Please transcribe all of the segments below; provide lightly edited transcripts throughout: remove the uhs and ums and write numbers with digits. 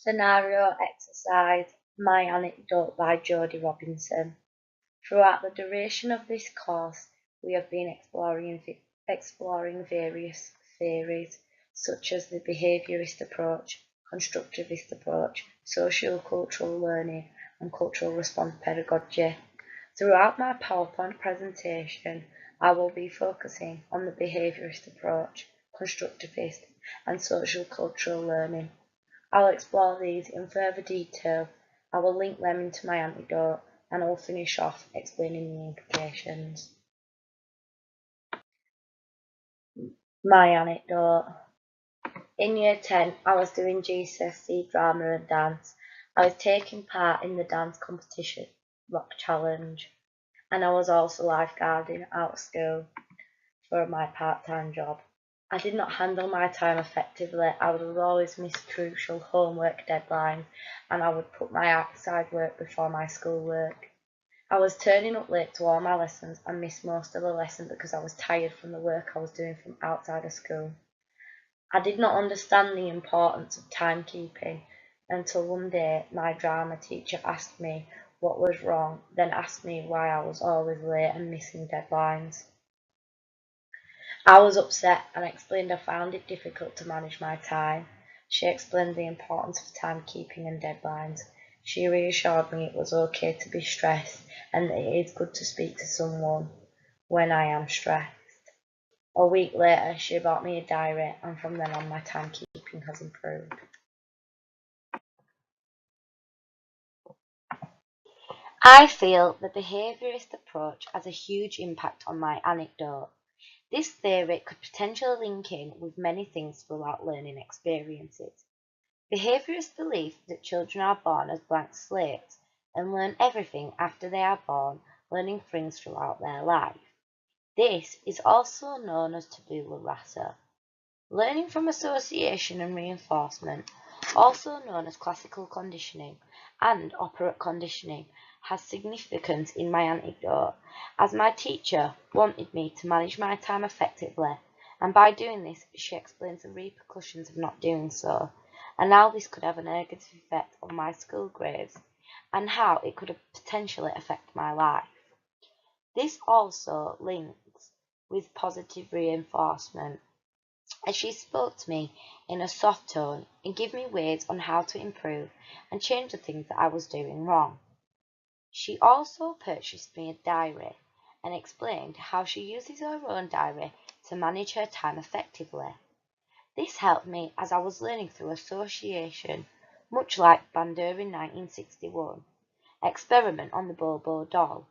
Scenario exercise My Anecdote by Jodie Robinson. Throughout the duration of this course, we have been exploring various theories, such as the behaviourist approach, constructivist approach, socio-cultural learning, and cultural response pedagogy. Throughout my PowerPoint presentation, I will be focusing on the behaviourist approach, constructivist, and social-cultural learning. I'll explore these in further detail. I will link them into my anecdote, and I'll finish off explaining the implications. My anecdote. In Year 10, I was doing GCSE drama and dance. I was taking part in the dance competition rock challenge, and I was also lifeguarding out of school for my part-time job. I did not handle my time effectively. I would always miss crucial homework deadlines, and I would put my outside work before my schoolwork. I was turning up late to all my lessons and missed most of the lesson because I was tired from the work I was doing from outside of school. I did not understand the importance of timekeeping until one day my drama teacher asked me what was wrong, then asked me why I was always late and missing deadlines. I was upset and explained I found it difficult to manage my time. She explained the importance of timekeeping and deadlines. She reassured me it was okay to be stressed and that it is good to speak to someone when I am stressed. A week later, she bought me a diary, and from then on my timekeeping has improved. I feel the behaviourist approach has a huge impact on my anecdote. This theory could potentially link in with many things throughout learning experiences. Behaviourists believe that children are born as blank slates and learn everything after they are born, learning things throughout their life. This is also known as tabula rasa. Learning from association and reinforcement, also known as classical conditioning and operant conditioning, has significance in my anecdote, as my teacher wanted me to manage my time effectively, and by doing this she explains the repercussions of not doing so, and how this could have a negative effect on my school grades, and how it could potentially affect my life. This also links with positive reinforcement, as she spoke to me in a soft tone and gave me ways on how to improve and change the things that I was doing wrong. She also purchased me a diary and explained how she uses her own diary to manage her time effectively. This helped me as I was learning through association, much like Bandura in 1961, experiment on the Bobo doll.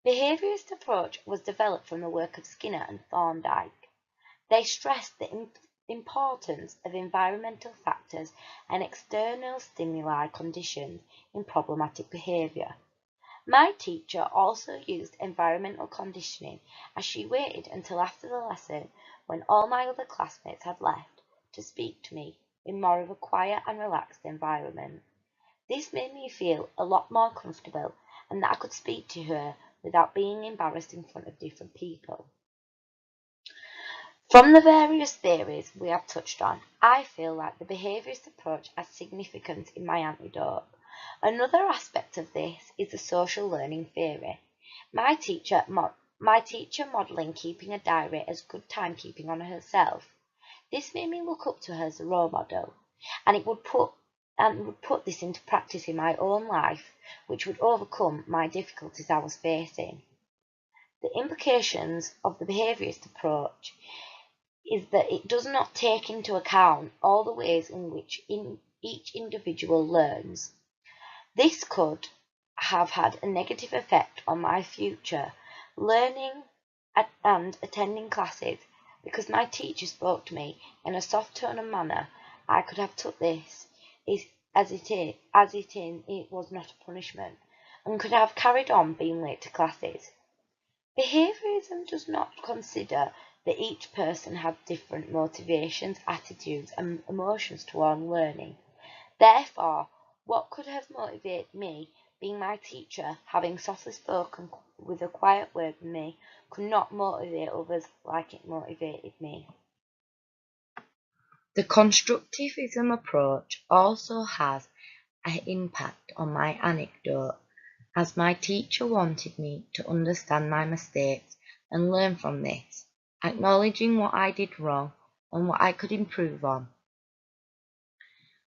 Behaviourist approach was developed from the work of Skinner and Thorndike. They stressed the importance of environmental factors and external stimuli conditions in problematic behaviour. My teacher also used environmental conditioning, as she waited until after the lesson, when all my other classmates had left, to speak to me in more of a quiet and relaxed environment. This made me feel a lot more comfortable and that I could speak to her without being embarrassed in front of different people. From the various theories we have touched on, I feel like the behaviourist approach has significance in my anecdote. Another aspect of this is the social learning theory. My teacher modelling keeping a diary as good timekeeping on herself. This made me look up to her as a role model, and would put this into practice in my own life, which would overcome my difficulties I was facing. The implications of the behaviourist approach is that it does not take into account all the ways in which each individual learns. This could have had a negative effect on my future learning and attending classes, because my teacher spoke to me in a soft tone and manner. I could have took this as it was not a punishment, and could have carried on being late to classes. Behaviorism does not consider that each person has different motivations, attitudes, and emotions toward learning. Therefore, what could have motivated me, being my teacher, having softly spoken with a quiet word with me, could not motivate others like it motivated me. The constructivism approach also has an impact on my anecdote, as my teacher wanted me to understand my mistakes and learn from this, acknowledging what I did wrong and what I could improve on.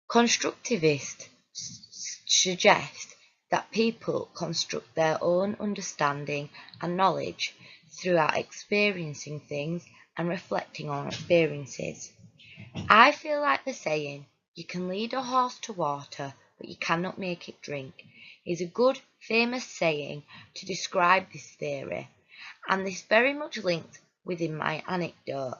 Constructivists suggest that people construct their own understanding and knowledge throughout experiencing things and reflecting on experiences. I feel like the saying, "You can lead a horse to water, but you cannot make it drink," is a good, famous saying to describe this theory, and this very much linked within my anecdote,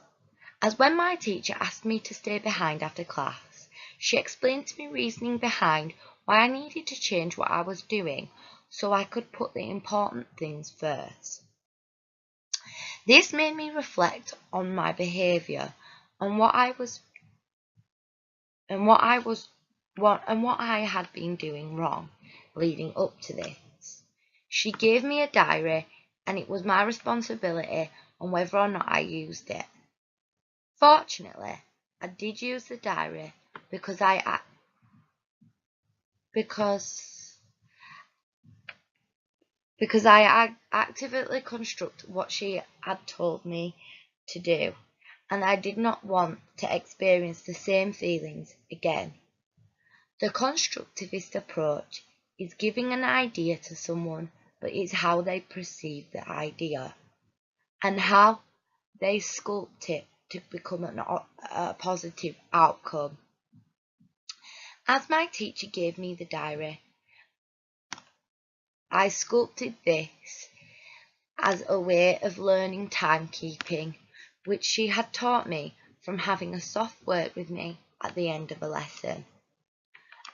as when my teacher asked me to stay behind after class, she explained to me reasoning behind why I needed to change what I was doing so I could put the important things first. This made me reflect on my behaviour and what I had been doing wrong leading up to this. She gave me a diary, and it was my responsibility on whether or not I used it. Fortunately, I did use the diary because I actively construct what she had told me to do, and I did not want to experience the same feelings again. The constructivist approach is giving an idea to someone, but it's how they perceive the idea and how they sculpt it to become a positive outcome. As my teacher gave me the diary, I sculpted this as a way of learning timekeeping, which she had taught me from having a soft word with me at the end of a lesson.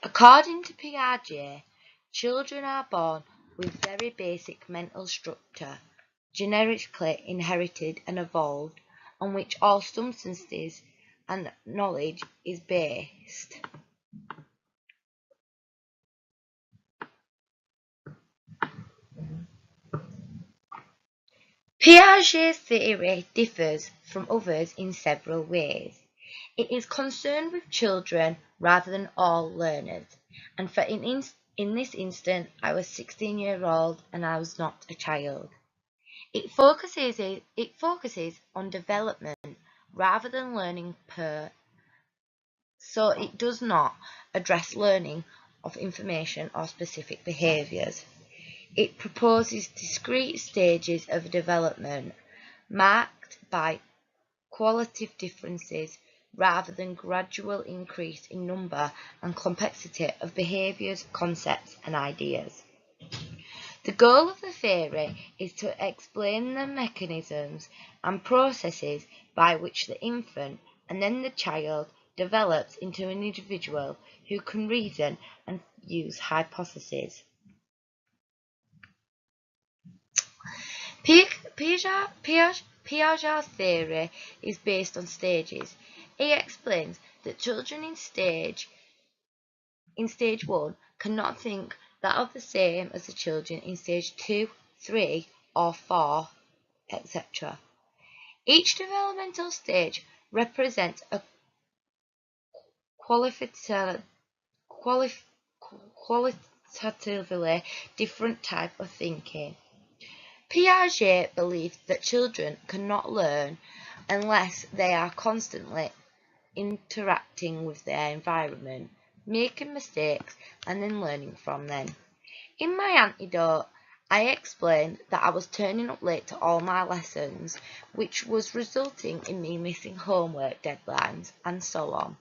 According to Piaget, children are born with very basic mental structure, genetically inherited and evolved, on which all substances and knowledge is based. Piaget's theory differs from others in several ways. It is concerned with children rather than all learners, and in this instance I was 16 years old and I was not a child. It focuses on development rather than learning so it does not address learning of information or specific behaviours. It proposes discrete stages of development marked by qualitative differences rather than gradual increase in number and complexity of behaviours, concepts and ideas. The goal of the theory is to explain the mechanisms and processes by which the infant and then the child develops into an individual who can reason and use hypotheses. Piaget's theory is based on stages. He explains that children in stage 1 cannot think that of the same as the children in stage 2, 3 or 4, etc. Each developmental stage represents a qualitatively different type of thinking. Piaget believed that children cannot learn unless they are constantly interacting with their environment, making mistakes and then learning from them. In my anecdote, I explained that I was turning up late to all my lessons, which was resulting in me missing homework deadlines and so on.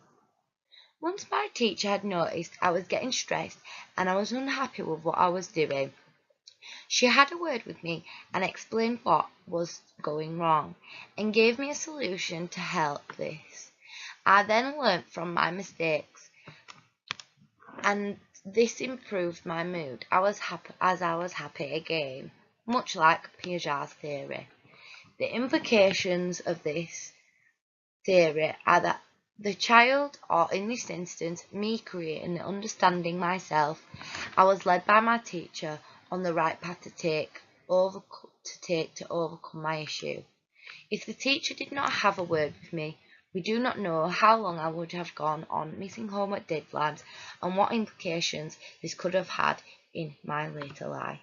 Once my teacher had noticed I was getting stressed and I was unhappy with what I was doing, she had a word with me and explained what was going wrong, and gave me a solution to help this. I then learnt from my mistakes, and this improved my mood. I was happy again, much like Piaget's theory. The implications of this theory are that the child, or in this instance, me creating and understanding myself, I was led by my teacher on the right path to overcome my issue. If the teacher did not have a word with me, We do not know how long I would have gone on missing homework deadlines and what implications this could have had in my later life.